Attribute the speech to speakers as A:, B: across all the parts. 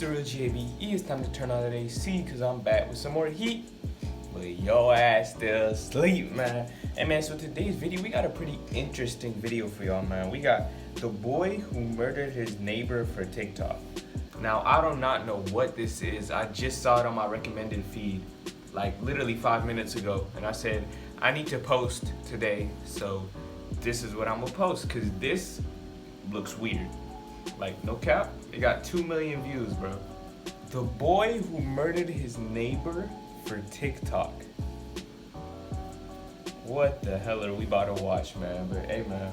A: DaRealgabe. It's time to turn on that AC because I'm back with some more heat. But your ass still asleep, man. Hey man, so today's video, we got a pretty interesting video for y'all, man. We got the boy who murdered his neighbor for TikTok. Now, I do not know what this is. I just saw it on my recommended feed, like literally 5 minutes ago. And I said, I need to post today. So this is what I'm gonna post, because this looks weird. Like, no cap, it got 2 million views, bro. The boy who murdered his neighbor for TikTok. What the hell are we about to watch, man? But hey, man,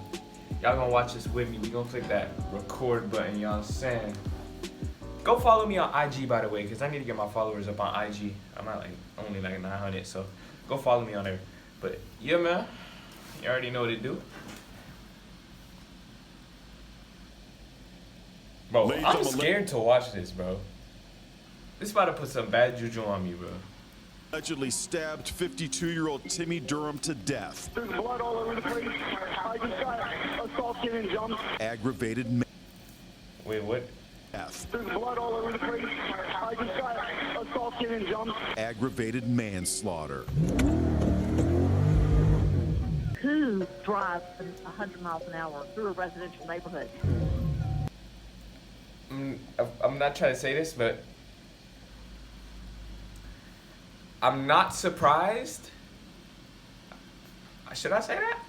A: y'all gonna watch this with me. We gonna click that record button, you know what I'm saying? Go follow me on IG, by the way, because I need to get my followers up on IG. I'm at only 900, so go follow me on there. But yeah, man, you already know what to do. Bro, I'm scared to watch this, bro. This about to put some bad juju on me, bro.
B: Allegedly stabbed 52-year-old Timmy Durham to death.
C: There's blood all over the place. I just got assaulted and jumped.
B: Aggravated
A: Wait, what?
B: death.
C: There's blood all over the place. I just got assaulted and jumped.
B: Aggravated manslaughter.
D: Who drives 100 miles an hour through a residential neighborhood?
A: I'm not trying to say this, but I'm not surprised. Should I say that?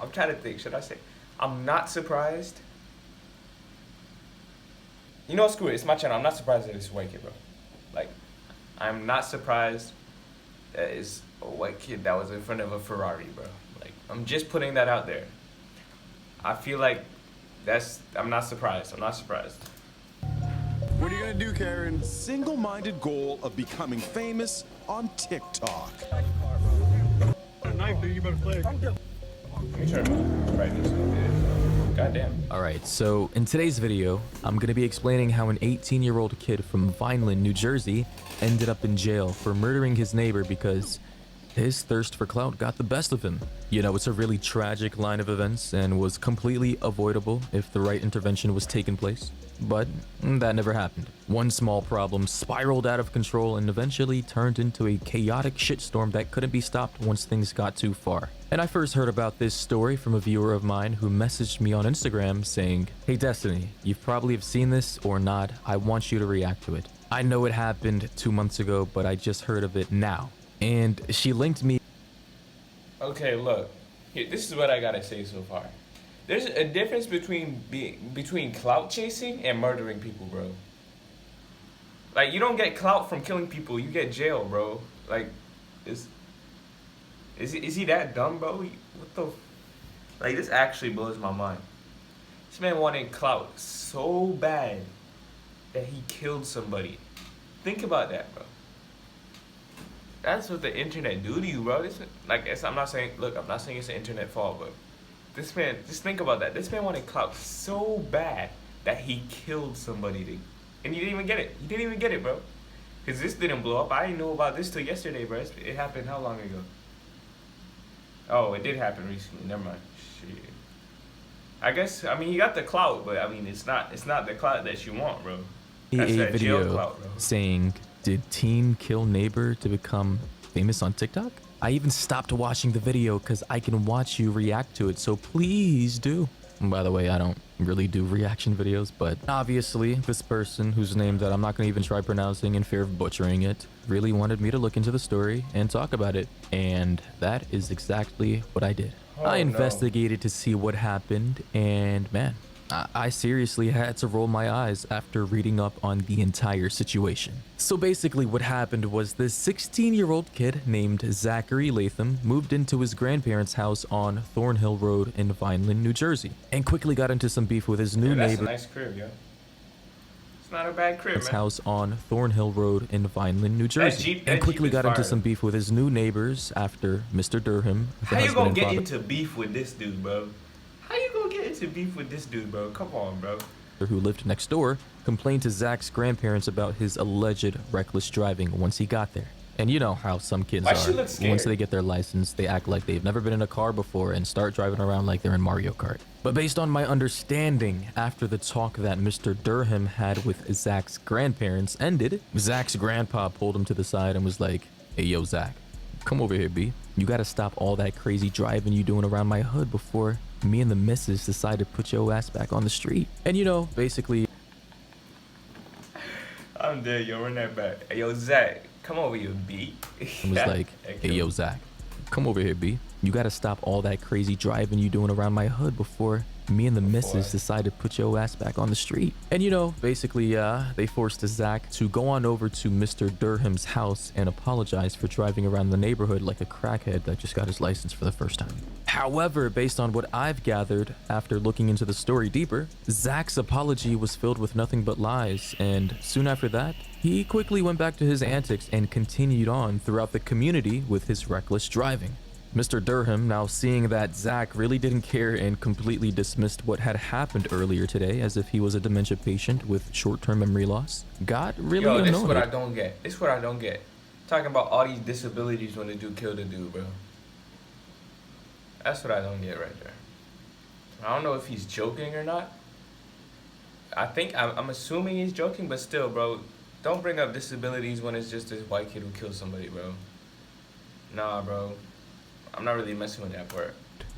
A: I'm trying to think. Should I say? I'm not surprised. You know, screw it. It's my channel. I'm not surprised that it's a white kid, bro. Like, I'm not surprised that it's a white kid that was in front of a Ferrari, bro. Like, I'm just putting that out there. I feel like I'm not surprised. I'm not surprised.
B: What are you gonna do, Karen? Single-minded goal of becoming famous on TikTok.
A: Goddamn.
E: Alright, so in today's video, I'm gonna be explaining how an 18-year-old kid from Vineland, New Jersey ended up in jail for murdering his neighbor because his thirst for clout got the best of him. You know, it's a really tragic line of events and was completely avoidable if the right intervention was taking place. But that never happened. One small problem spiraled out of control and eventually turned into a chaotic shitstorm that couldn't be stopped once things got too far. And I first heard about this story from a viewer of mine who messaged me on Instagram saying, "Hey Destiny, you probably have seen this or not, I want you to react to it. I know it happened 2 months ago, but I just heard of it now." And she linked me.
A: Okay, look. Here, this is what I gotta say so far. There's a difference between clout chasing and murdering people, bro. Like, you don't get clout from killing people, you get jail, bro. Like, is he that dumb, bro? What the? Like, this actually blows my mind. This man wanted clout so bad that he killed somebody. Think about that, bro. That's what the internet do to you, bro. This, like, I'm not saying it's the internet fault, but this man, just think about that. This man wanted clout so bad that he killed somebody, and he didn't even get it. He didn't even get it, bro. Because this didn't blow up. I didn't know about this till yesterday, bro. It happened how long ago? Oh, it did happen recently. Never mind. Shit. I guess, I mean, he got the clout, but I mean, it's not the clout that you want, bro. That's
E: a
A: that
E: video
A: jail clout, bro.
E: Saying, "Did teen kill neighbor to become famous on TikTok?" I even stopped watching the video because I can watch you react to it, so please do. And by the way, I don't really do reaction videos, but obviously this person, whose name that I'm not going to even try pronouncing in fear of butchering it, really wanted me to look into the story and talk about it, and that is exactly what I did. I investigated to see what happened, and man, I seriously had to roll my eyes after reading up on the entire situation. So basically what happened was this 16-year-old kid named Zachary Latham moved into his grandparents' house on Thornhill Road in Vineland, New Jersey, and quickly got into some beef with his new neighbor.
A: That's a nice crib, yo. It's not a bad crib, man.
E: House on Thornhill Road in Vineland, New Jersey, and quickly got into some beef with his new neighbors after Mr. Durham.
A: How you gonna get into beef with this dude, bro? How you gonna get into beef with this dude, bro? Come on, bro.
E: Who lived next door, complained to Zach's grandparents about his alleged reckless driving once he got there. And you know how some kids are. Once they get their license, they act like they've never been in a car before and start driving around like they're in Mario Kart. But based on my understanding, after the talk that Mr. Durham had with Zach's grandparents ended, Zach's grandpa pulled him to the side and was like, "Hey, yo, Zach, come over here, B. You gotta stop all that crazy driving you doing around my hood before me and the missus decide to put your ass back on the street." And you know, basically,
A: I'm dead, yo. Run that back. Hey, yo, Zach, come over here, B.
E: it was like, "Hey, yo, Zach, come over here, B. You gotta stop all that crazy driving you doing around my hood before me and the missus decide to put your ass back on the street." And you know, basically, they forced Zach to go on over to Mr. Durham's house and apologize for driving around the neighborhood like a crackhead that just got his license for the first time. However, based on what I've gathered after looking into the story deeper, Zach's apology was filled with nothing but lies, and soon after that, he quickly went back to his antics and continued on throughout the community with his reckless driving. Mr. Durham, now seeing that Zach really didn't care and completely dismissed what had happened earlier today as if he was a dementia patient with short-term memory loss, got really annoyed.
A: This is what I don't get. This is what I don't get. Talking about all these disabilities when the dude killed the dude, bro. That's what I don't get right there. I don't know if he's joking or not. I'm assuming he's joking, but still, bro, don't bring up disabilities when it's just this white kid who killed somebody, bro. Nah, bro. I'm not really messing with that part.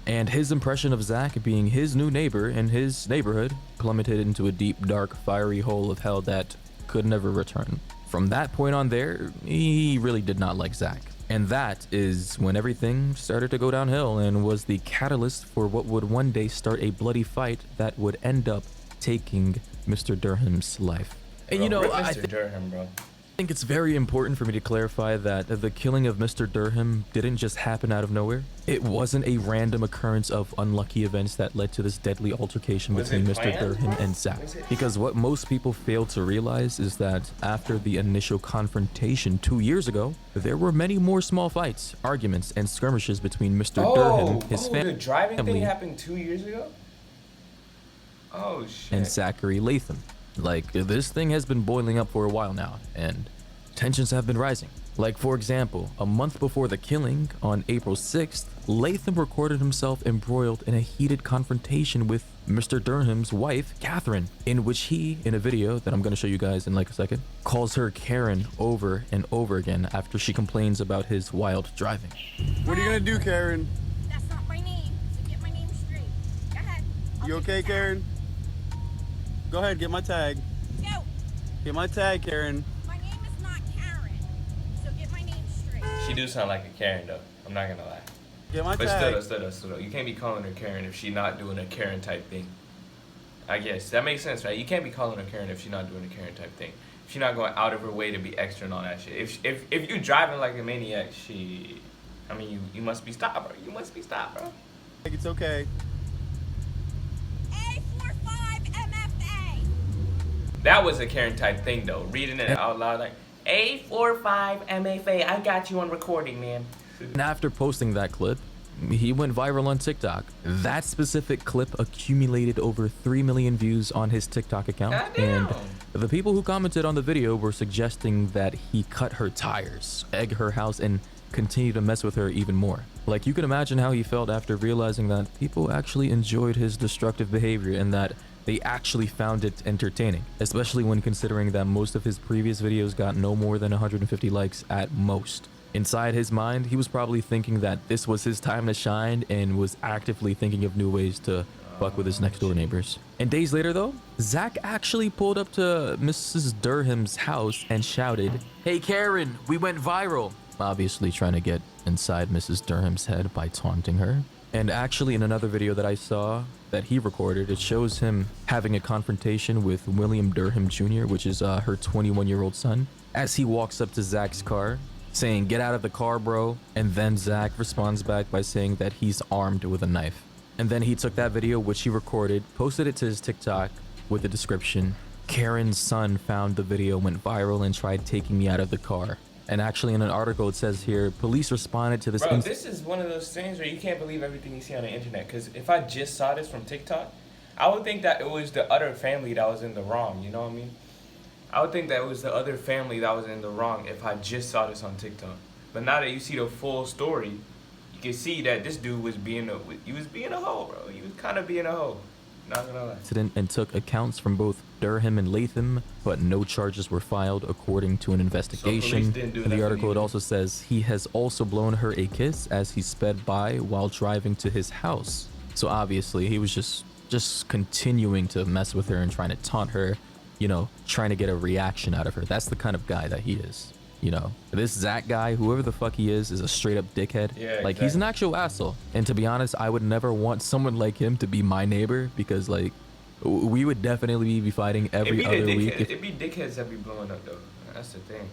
E: And his impression of Zach being his new neighbor in his neighborhood plummeted into a deep, dark, fiery hole of hell that could never return. From that point on there, he really did not like Zach. And that is when everything started to go downhill and was the catalyst for what would one day start a bloody fight that would end up taking Mr. Durham's life. And you know,
A: Mr. Durham, bro.
E: I think it's very important for me to clarify that the killing of Mr. Durham didn't just happen out of nowhere. It wasn't a random occurrence of unlucky events that led to this deadly altercation between Mr. Durham and Zach. Because what most people fail to realize is that after the initial confrontation 2 years ago, there were many more small fights, arguments, and skirmishes between Mr. Durham, his family,
A: the driving thing happened 2 years ago? Oh, shit.
E: And Zachary Latham. Like, this thing has been boiling up for a while now, and tensions have been rising. Like, for example, a month before the killing, on April 6th, Latham recorded himself embroiled in a heated confrontation with Mr. Durham's wife, Catherine, in which he, in a video that I'm going to show you guys in like a second, calls her Karen over and over again after she complains about his wild driving.
F: What are you going to do, Karen?
G: That's not my name, so get my name straight. Go ahead.
F: You okay, Karen? Go ahead, get my tag.
G: Go.
F: Get my tag, Karen.
G: My name is not Karen, so get my name straight.
A: She do sound like a Karen, though. I'm not gonna lie.
F: Get my
A: But
F: tag.
A: still, you can't be calling her Karen if she not doing a Karen type thing. I guess that makes sense, right? You can't be calling her Karen if she's not doing a Karen type thing. If she's not going out of her way to be extra and all that shit. If you driving like a maniac, you must be stopped, bro. You must be stopped, bro.
F: It's okay.
G: A45 MFA.
A: That was a Karen type thing, though. Reading it out loud like, A45 MFA, I got you on recording, man.
E: And after posting that clip, he went viral on TikTok. That specific clip accumulated over 3 million views on his TikTok account.
A: Goddamn.
E: And the people who commented on the video were suggesting that he cut her tires, egg her house, and continue to mess with her even more. Like, you can imagine how he felt after realizing that people actually enjoyed his destructive behavior and that they actually found it entertaining, especially when considering that most of his previous videos got no more than 150 likes at most. Inside his mind, he was probably thinking that this was his time to shine and was actively thinking of new ways to fuck with his next door neighbors. And days later though, Zach actually pulled up to Mrs. Durham's house and shouted, "Hey Karen, we went viral." Obviously trying to get inside Mrs. Durham's head by taunting her. And actually in another video that I saw that he recorded, it shows him having a confrontation with William Durham Jr., which is her 21-year-old son, as he walks up to Zach's car, saying, "Get out of the car, bro." And then Zach responds back by saying that he's armed with a knife. And then he took that video, which he recorded, posted it to his TikTok with the description, "Karen's son found the video, went viral, and tried taking me out of the car." And actually in an article it says here, police responded to this.
A: Bro, this is one of those things where you can't believe everything you see on the internet. Because if I just saw this from TikTok, I would think that it was the other family that was in the wrong. You know what I mean? I would think that it was the other family that was in the wrong if I just saw this on TikTok. But now that you see the full story, you can see that this dude was being a hoe, bro. He was kind of being a hoe. Not gonna lie.
E: Accident and took accounts from both Durham and Latham, but no charges were filed according to an investigation.
A: didn't do
E: In the
A: nothing
E: article, it
A: either.
E: also says he has also blown her a kiss as he sped by while driving to his house. So obviously, he was just continuing to mess with her and trying to taunt her, you know, trying to get a reaction out of her. That's the kind of guy that he is. You know, this Zach guy, whoever the fuck he is a straight up dickhead.
A: Yeah,
E: like, he's an
A: exactly.
E: actual asshole. And to be honest, I would never want someone like him to be my neighbor because, like, we would definitely be fighting every other week if
A: It'd be dickheads that be blowing up, though. That's the thing.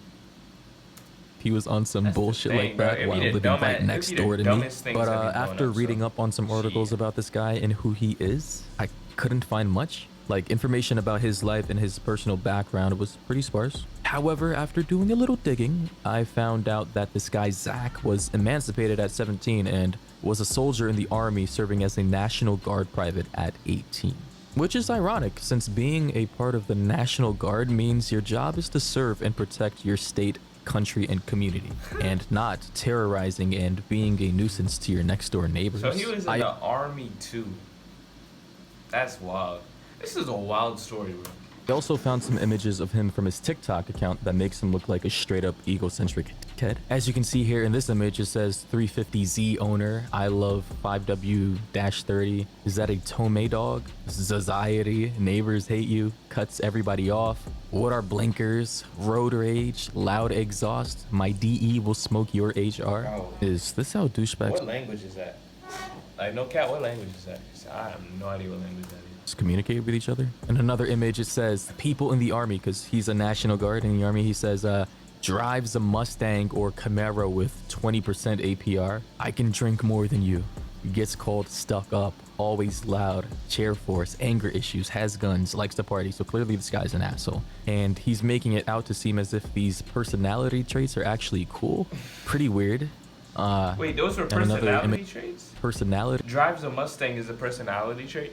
E: he was on some
A: That's the
E: bullshit
A: thing,
E: like
A: bro.
E: that
A: It'd be
E: while
A: the
E: living
A: dumbass-
E: right
A: it'd
E: next
A: be the
E: door to me.
A: dumbest things
E: But
A: that be blowing
E: after
A: up,
E: reading
A: so-
E: up on some articles
A: Shit.
E: about this guy and who he is, I couldn't find much. Like, information about his life and his personal background was pretty sparse. However, after doing a little digging, I found out that this guy Zach was emancipated at 17 and was a soldier in the army serving as a National Guard private at 18. Which is ironic, since being a part of the National Guard means your job is to serve and protect your state, country, and community, and not terrorizing and being a nuisance to your next door neighbors.
A: So he was in the army too. That's wild. This is a wild story, bro.
E: I also found some images of him from his TikTok account that makes him look like a straight up egocentric kid. As you can see here in this image, it says 350Z owner, I love 5W-30. Is that a Tome dog? Society, neighbors hate you, cuts everybody off. What are blinkers? Road rage, loud exhaust. My DE will smoke your HR.
A: Bro.
E: Is this how douchebags
A: What language is that? Like, no cat, what language is that? I have no idea what language that is.
E: communicate with each other? In another image, it says people in the army, because he's a National Guard in the army. He says, drives a Mustang or Camaro with 20% APR. I can drink more than you. Gets called stuck up, always loud, chair force, anger issues, has guns, likes to party. So clearly this guy's an asshole. And he's making it out to seem as if these personality traits are actually cool. Pretty weird.
A: Wait, those were
E: and another
A: personality traits?
E: Personality
A: Drives a Mustang is a personality trait?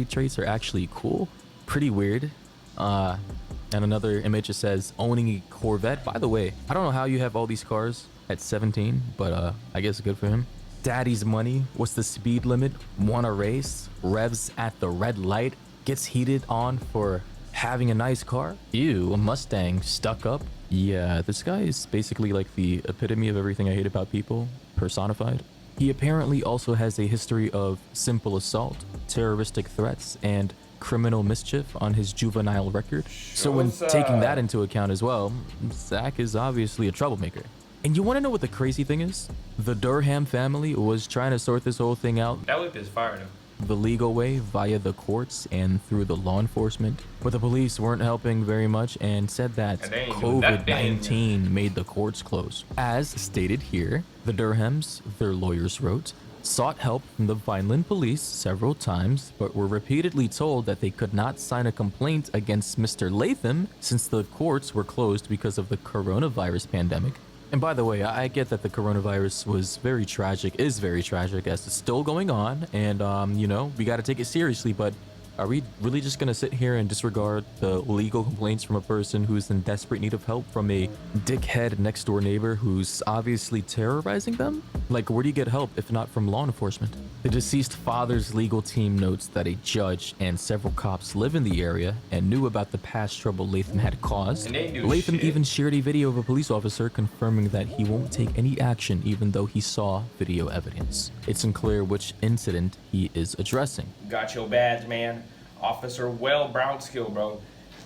E: traits are actually cool. Pretty weird. And another image that says owning a Corvette. By the way, I don't know how you have all these cars at 17, but I guess good for him. Daddy's money. What's the speed limit? Want a race? Revs at the red light. Gets heated on for having a nice car. Ew, a Mustang stuck up. Yeah, this guy is basically like the epitome of everything I hate about people, personified. He apparently also has a history of simple assault, terroristic threats, and criminal mischief on his juvenile record. So when taking that into account as well, Zach is obviously a troublemaker. And you want to know what the crazy thing is? The Durham family was trying to sort this whole thing out
A: That whip is fire though.
E: the legal way via the courts and through the law enforcement, but the police weren't helping very much and said that
A: And they ain't doing nothing.
E: COVID-19 made the courts close. As stated here, the Durhams, their lawyers wrote, sought help from the Vineland police several times, but were repeatedly told that they could not sign a complaint against Mr. Latham since the courts were closed because of the coronavirus pandemic. And by the way, I get that the coronavirus was very tragic, is very tragic, as it's still going on, and you know, we got to take it seriously, but are we really just gonna sit here and disregard the legal complaints from a person who's in desperate need of help from a dickhead next door neighbor who's obviously terrorizing them? Like, where do you get help if not from law enforcement? The deceased father's legal team notes that a judge and several cops live in the area and knew about the past trouble Latham had caused.
A: And they do
E: Latham
A: shit.
E: even shared a video of a police officer confirming that he won't take any action even though he saw video evidence. It's unclear which incident he is addressing.
A: Got your badge, man. Officer Well Brownskill, bro.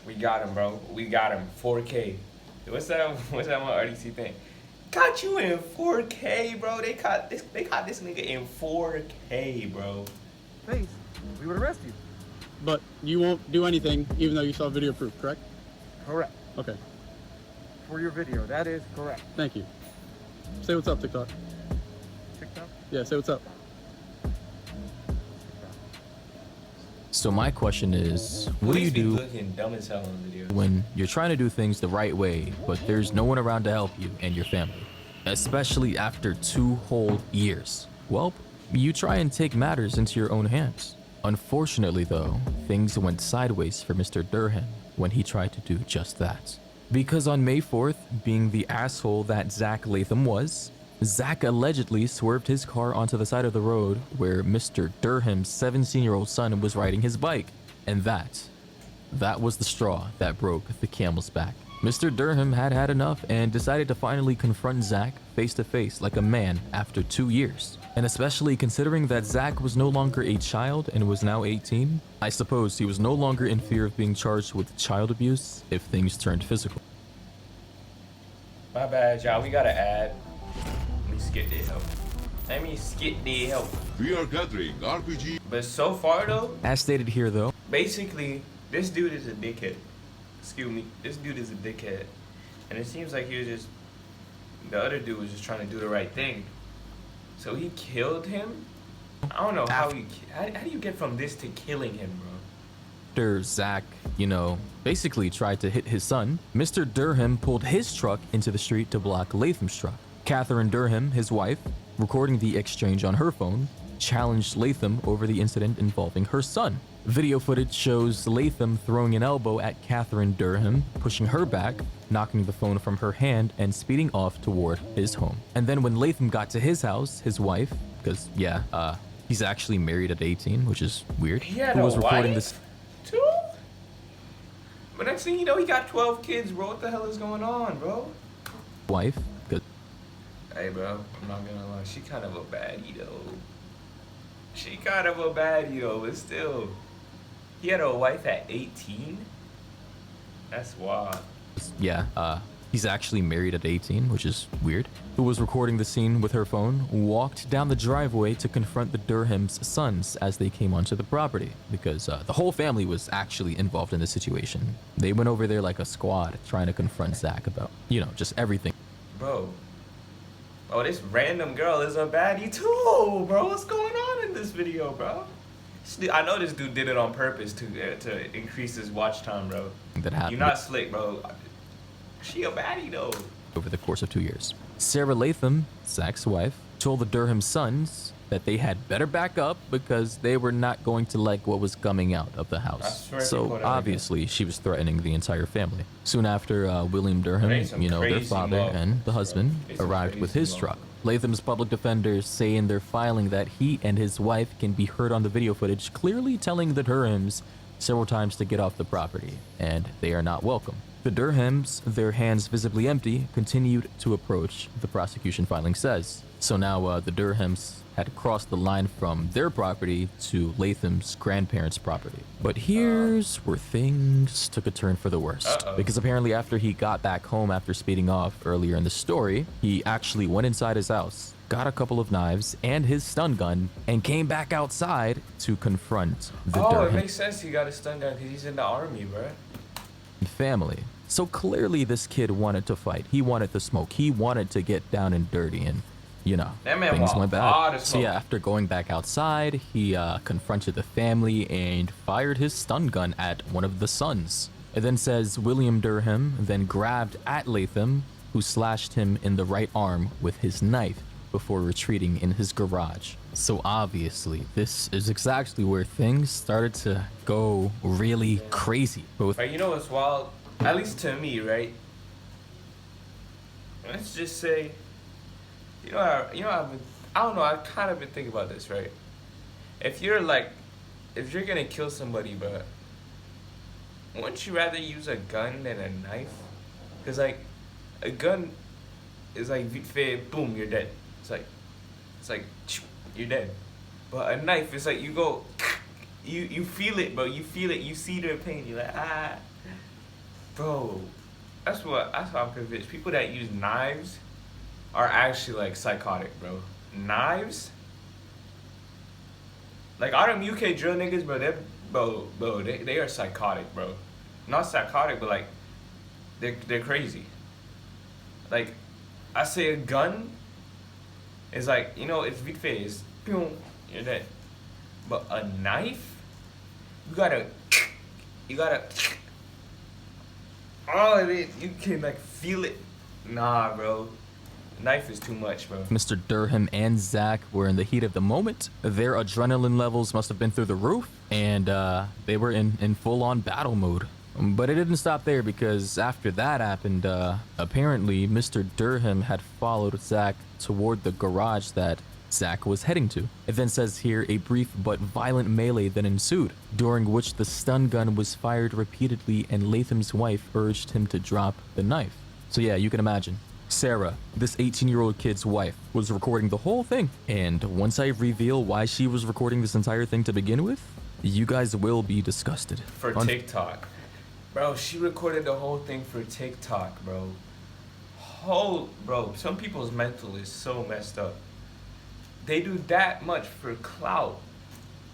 A: We got him, bro. We got him. 4K. What's that one RDC thing? Got you in 4K, bro. They caught this nigga in 4K, bro.
F: Please, we would arrest you. But you won't do anything even though you saw video proof, correct?
C: Correct.
F: Okay,
C: For your video, that is correct.
F: thank you. Say what's up, TikTok.
C: TikTok?
F: Yeah, say what's up.
E: So my question is, what do you
A: Police be
E: do
A: looking dumb as hell on the video?
E: when you're trying to do things the right way, but there's no one around to help you and your family, especially after 2 whole years? Well, you try and take matters into your own hands. Unfortunately, though, things went sideways for Mr. Durham when he tried to do just that. Because on May 4th, being the asshole that Zach Latham was, Zach allegedly swerved his car onto the side of the road where Mr. Durham's 17-year-old son was riding his bike. And that was the straw that broke the camel's back. Mr. Durham had had enough and decided to finally confront Zach face to face like a man after 2 years. And especially considering that Zach was no longer a child and was now 18, I suppose he was no longer in fear of being charged with child abuse if things turned physical.
A: My bad, y'all. We gotta add. Let me skip the help.
H: We are gathering RPG.
A: But so far though,
E: As stated here though,
A: basically, this dude is a dickhead. Excuse me. This dude is a dickhead. And it seems like the other dude was just trying to do the right thing. So he killed him? I don't know how do you get from this to killing him, bro?
E: after Zach, basically tried to hit his son, Mr. Durham pulled his truck into the street to block Latham's truck. Catherine Durham, his wife, recording the exchange on her phone, challenged Latham over the incident involving her son. Video footage shows Latham throwing an elbow at Catherine Durham, pushing her back, knocking the phone from her hand, and speeding off toward his home. And then when Latham got to his house, his wife, because he's actually married at 18, which is weird.
A: He had
E: who was
A: a
E: reporting
A: wife,
E: this
A: too? But next thing you know, he got 12 kids, bro. What the hell is going on, bro?
E: wife, 'cause
A: Hey, bro, I'm not gonna lie. She kind of a baddie, though. But still. He had a wife at 18? That's wild.
E: he's actually married at 18, which is weird, who was recording the scene with her phone, walked down the driveway to confront the Durham's sons as they came onto the property, because the whole family was actually involved in the situation. They went over there like a squad trying to confront Zach about, just everything.
A: Bro. Oh, this random girl is a baddie too, bro. What's going on in this video, bro? I know this dude did it on purpose to increase his watch time, bro.
E: That happened.
A: You're not slick, bro. She a baddie, though.
E: Over the course of 2 years. Sarah Latham, Zach's wife, told the Durham sons that they had better back up because they were not going to like what was coming out of the house. So obviously she was threatening the entire family. Soon after, William Durham, their father and the husband, arrived with his truck. Latham's public defenders say in their filing that he and his wife can be heard on the video footage clearly telling the Durhams several times to get off the property, and they are not welcome. The Durhams, their hands visibly empty, continued to approach, the prosecution filing says. So now the Durhams had crossed the line from their property to Latham's grandparents' property. But here's where things took a turn for the worst. Because apparently after he got back home after speeding off earlier in the story, he actually went inside his house, got a couple of knives and his stun gun, and came back outside to confront the Durham
A: it makes sense he got a stun gun because he's in the army, bro.
E: family. So clearly this kid wanted to fight. He wanted to smoke. He wanted to get down and dirty, and
A: That man
E: things went
A: hard
E: bad.
A: as
E: So
A: fuck.
E: after going back outside, he confronted the family and fired his stun gun at one of the sons. It then says William Durham then grabbed at Latham, who slashed him in the right arm with his knife before retreating in his garage. So obviously, this is exactly where things started to go really crazy. Both
A: Right, you know what's wild? At least to me, right? Let's just say, I don't know, I've kind of been thinking about this, right? If you're gonna kill somebody, but wouldn't you rather use a gun than a knife? Because, a gun is like, vite fait, boom, you're dead. It's like, you're dead. But a knife, it's like, you go, you feel it, bro. You feel it, you see the pain, you're like, Bro, that's what I'm convinced. People that use knives are actually psychotic, bro. Knives? All them UK drill niggas, bro, they are psychotic, bro. Not psychotic, but they're crazy. I say a gun is it's vite fait, it's boom, you're dead. But a knife, you gotta you can feel it. Nah, bro. Knife is too much, bro.
E: Mr. Durham and Zach were in the heat of the moment. Their adrenaline levels must have been through the roof, and they were in full-on battle mode. But it didn't stop there, because after that happened, apparently Mr. Durham had followed Zach toward the garage that Zach was heading to. It then says here, a brief but violent melee then ensued, during which the stun gun was fired repeatedly and Latham's wife urged him to drop the knife. So yeah, you can imagine. Sarah, this 18-year-old kid's wife, was recording the whole thing. And once I reveal why she was recording this entire thing to begin with, you guys will be disgusted.
A: For TikTok. Bro, she recorded the whole thing for TikTok, bro. Bro, some people's mental is so messed up. They do that much for clout.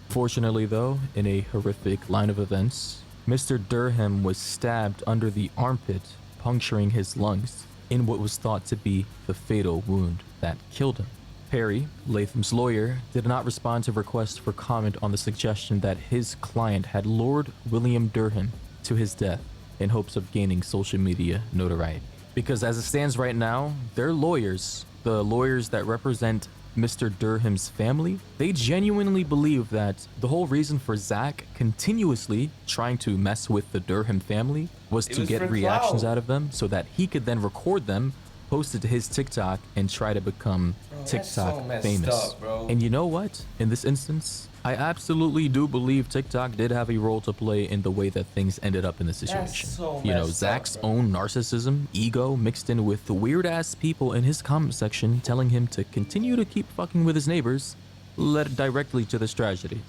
E: Fortunately though, in a horrific line of events, Mr. Durham was stabbed under the armpit, puncturing his lungs, in what was thought to be the fatal wound that killed him. Perry, Latham's lawyer, did not respond to requests for comment on the suggestion that his client had lured William Durham to his death in hopes of gaining social media notoriety. Because as it stands right now, their lawyers, the lawyers that represent Mr. Durham's family, they genuinely believe that the whole reason for Zach continuously trying to mess with the Durham family was to get reactions out of them so that he could then record them, post it to his TikTok, and try to become TikTok famous. And you know what? In this instance, I absolutely do believe TikTok did have a role to play in the way that things ended up in this situation. You know, Zach's own narcissism, ego, mixed in with the weird-ass people in his comment section telling him to continue to keep fucking with his neighbors, led directly to this tragedy.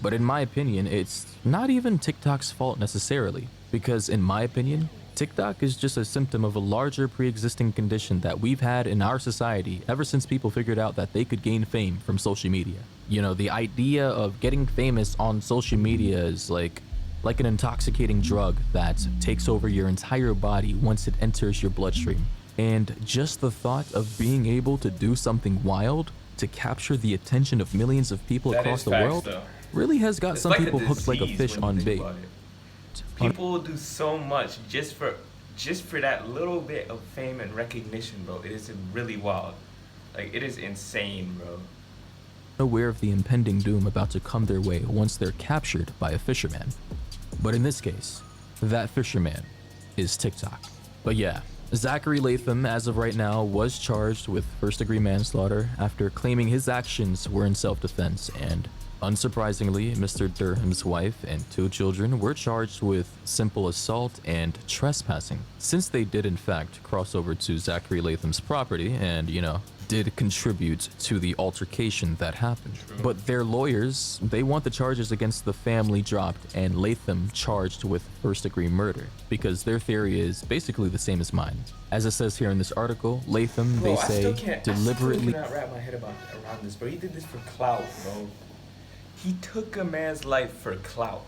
E: But in my opinion, it's not even TikTok's fault necessarily, because in my opinion, TikTok is just a symptom of a larger pre-existing condition that we've had in our society ever since people figured out that they could gain fame from social media. You know, the idea of getting famous on social media is like an intoxicating drug that takes over your entire body once it enters your bloodstream. And just the thought of being able to do something wild to capture the attention of millions of people across the world really has got some people hooked like a fish on bait.
A: People will do so much just for that little bit of fame and recognition, bro. It is really wild. Like, it is insane, bro.
E: Aware of the impending doom about to come their way once they're captured by a fisherman. But in this case, that fisherman is TikTok. But yeah, Zachary Latham, as of right now, was charged with first-degree manslaughter after claiming his actions were in self-defense, and unsurprisingly, Mr. Durham's wife and 2 children were charged with simple assault and trespassing, since they did in fact cross over to Zachary Latham's property and, you know, did contribute to the altercation that happened. But their lawyers, they want the charges against the family dropped and Latham charged with first-degree murder, because their theory is basically the same as mine. As it says here in this article, Latham, they say, deliberately...
A: I still cannot wrap my head around this, bro. He did this for clout, bro. He took a man's life for clout.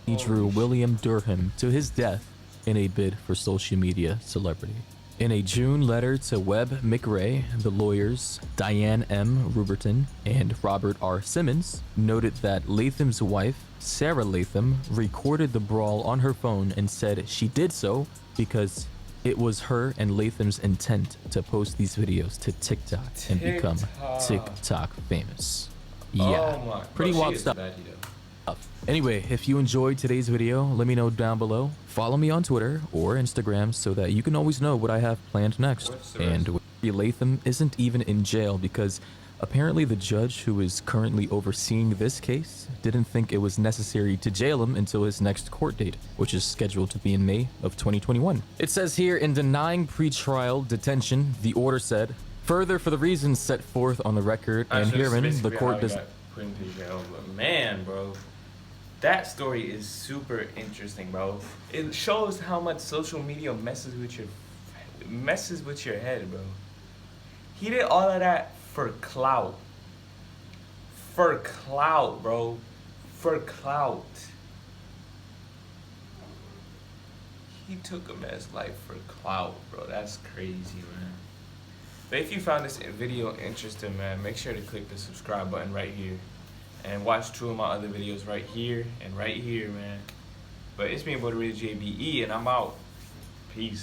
E: He drew William Durham to his death in a bid for social media celebrity. In a June letter to Webb McRae, the lawyers, Diane M. Ruberton and Robert R. Simmons, noted that Latham's wife, Sarah Latham, recorded the brawl on her phone and said she did so because it was her and Latham's intent to post these videos to TikTok and become TikTok famous. Yeah, pretty wild stuff. Anyway, if you enjoyed today's video, let me know down below. Follow me on Twitter or Instagram so that you can always know what I have planned next. And Latham isn't even in jail because apparently the judge who is currently overseeing this case didn't think it was necessary to jail him until his next court date, which is scheduled to be in May of 2021. It says here, in denying pretrial detention, the order said, further, for the reasons set forth on the record and herein, the court does...
A: Man, bro. That story is super interesting, bro. It shows how much social media messes with your head, bro. He did all of that for clout. For clout, bro. For clout. He took a man's life for clout, bro. That's crazy, man. But if you found this video interesting, man, make sure to click the subscribe button right here. And watch 2 of my other videos right here and right here, man. But it's me, DaRealgabe, and I'm out. Peace.